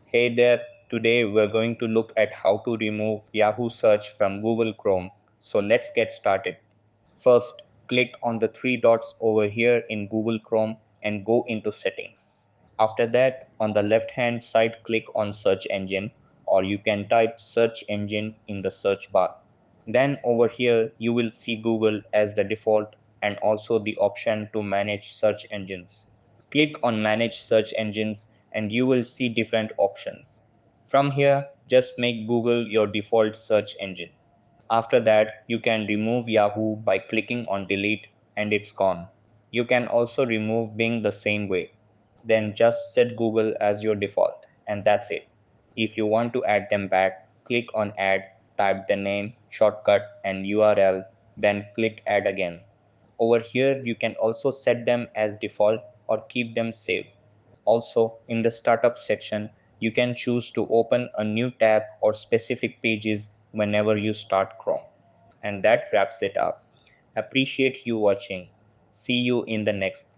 Hey there, today we're going to look at how to remove Yahoo Search from Google Chrome. So let's get started. First, click on the three dots over here in Google Chrome and go into Settings. After that, on the left hand side, click on Search Engine, or you can type Search Engine in the search bar. Then over here, you will see Google as the default and also the option to manage search engines. Click on Manage Search Engines and you will see different options. From here, just make Google your default search engine. After that, you can remove Yahoo by clicking on Delete and it's gone. You can also remove Bing the same way. Then just set Google as your default and that's it. If you want to add them back, click on Add, type the name, shortcut and URL, then click Add again. Over here, you can also set them as default or keep them saved. Also, in the startup section, you can choose to open a new tab or specific pages whenever you start Chrome. And that wraps it up. Appreciate you watching. See you in the next